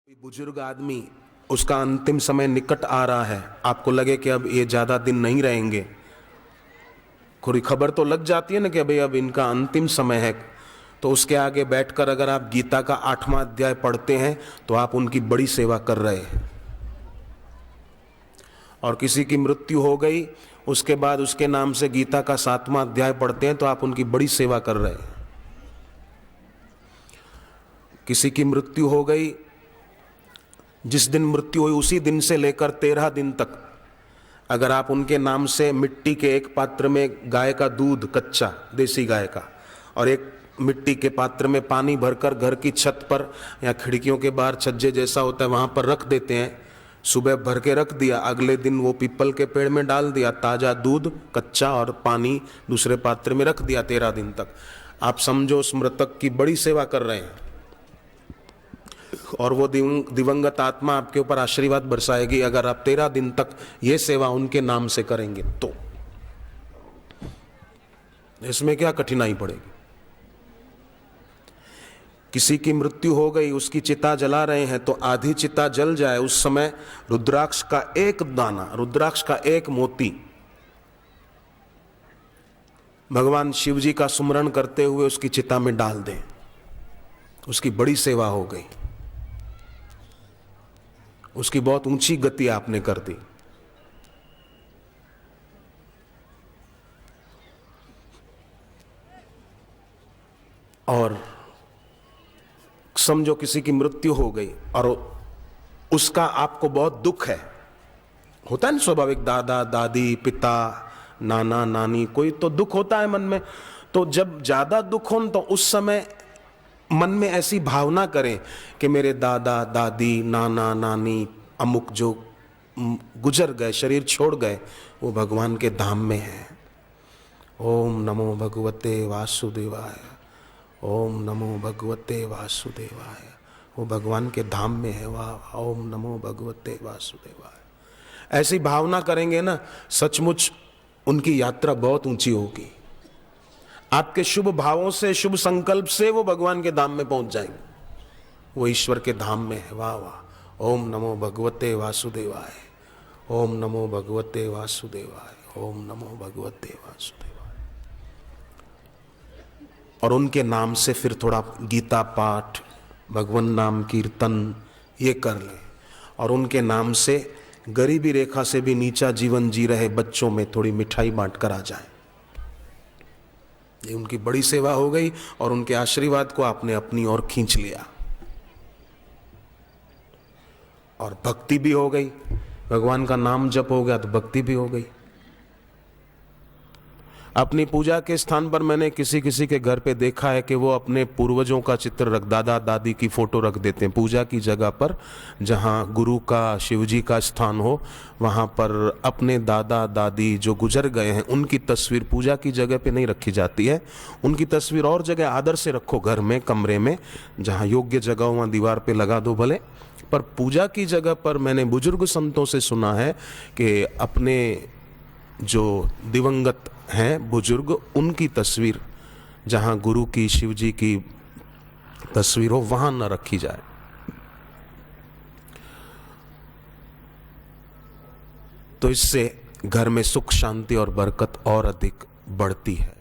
कोई बुजुर्ग आदमी, उसका अंतिम समय निकट आ रहा है, आपको लगे कि अब ये ज्यादा दिन नहीं रहेंगे, थोड़ी खबर तो लग जाती है ना कि भाई अब इनका अंतिम समय है, तो उसके आगे बैठकर अगर आप गीता का 8वां अध्याय पढ़ते हैं तो आप उनकी बड़ी सेवा कर रहे हैं। और किसी की मृत्यु हो गई, उसके बाद उसके नाम से गीता का 7वां अध्याय पढ़ते हैं तो आप उनकी बड़ी सेवा कर रहे हैं। किसी की मृत्यु हो गई, जिस दिन मृत्यु हुई उसी दिन से लेकर 13 दिन तक अगर आप उनके नाम से मिट्टी के एक पात्र में गाय का दूध, कच्चा देसी गाय का, और एक मिट्टी के पात्र में पानी भरकर घर की छत पर या खिड़कियों के बाहर छज्जे जैसा होता है वहां पर रख देते हैं, सुबह भर के रख दिया, अगले दिन वो पीपल के पेड़ में डाल दिया, ताजा दूध कच्चा और पानी दूसरे पात्र में रख दिया 13 दिन तक, आप समझो उस मृतक की बड़ी सेवा कर रहे हैं। और वो दिवंगत आत्मा आपके ऊपर आशीर्वाद बरसाएगी अगर आप 13 दिन तक ये सेवा उनके नाम से करेंगे तो। इसमें क्या कठिनाई पड़ेगी। किसी की मृत्यु हो गई, उसकी चिता जला रहे हैं तो आधी चिता जल जाए, उस समय रुद्राक्ष का एक दाना, रुद्राक्ष का एक मोती भगवान शिव जी का सुमरण करते हुए उसकी चिता में डाल दें, उसकी बड़ी सेवा हो गई, उसकी बहुत ऊंची गति आपने कर दी। और समझो किसी की मृत्यु हो गई और उसका आपको बहुत दुख है, होता है ना स्वाभाविक, दादा दादी पिता नाना नानी, कोई तो दुख होता है मन में। तो जब ज्यादा दुख हो तो उस समय मन में ऐसी भावना करें कि मेरे दादा दादी नाना नानी अमुक जो गुजर गए, शरीर छोड़ गए, वो भगवान के धाम में है। ओम नमो भगवते वासुदेवाय, ओम नमो भगवते वासुदेवाय, वो भगवान के धाम में है। वाह, ओम नमो भगवते वासुदेवाय। ऐसी भावना करेंगे ना, सचमुच उनकी यात्रा बहुत ऊंची होगी। आपके शुभ भावों से, शुभ संकल्प से वो भगवान के धाम में पहुंच जाएंगे, वो ईश्वर के धाम में है। वाह वाह, ओम नमो भगवते वासुदेवाय, ओम नमो भगवते वासुदेवाय, ओम नमो भगवते वासुदेवाय। और उनके नाम से फिर थोड़ा गीता पाठ, भगवान नाम कीर्तन ये कर लें, और उनके नाम से गरीबी रेखा से भी नीचा जीवन जी रहे बच्चों में थोड़ी मिठाई बांट कर आ जाए। ये उनकी बड़ी सेवा हो गई और उनके आशीर्वाद को आपने अपनी ओर खींच लिया और भक्ति भी हो गई। भगवान का नाम जप हो गया तो भक्ति भी हो गई। अपनी पूजा के स्थान पर मैंने किसी किसी के घर पे देखा है कि वो अपने पूर्वजों का चित्र रख, दादा दादी की फोटो रख देते हैं पूजा की जगह पर, जहाँ गुरु का, शिवजी का स्थान हो, वहाँ पर अपने दादा दादी जो गुजर गए हैं उनकी तस्वीर पूजा की जगह पे नहीं रखी जाती है। उनकी तस्वीर और जगह आदर से रखो, घर में, कमरे में, जहाँ योग्य जगह हो वहाँ दीवार पे लगा दो भले, पर पूजा की जगह पर मैंने बुजुर्ग संतों से सुना है कि अपने जो दिवंगत हैं बुजुर्ग, उनकी तस्वीर जहां गुरु की, शिव जी की तस्वीर हो वहां न रखी जाए। तो इससे घर में सुख शांति और बरकत और अधिक बढ़ती है।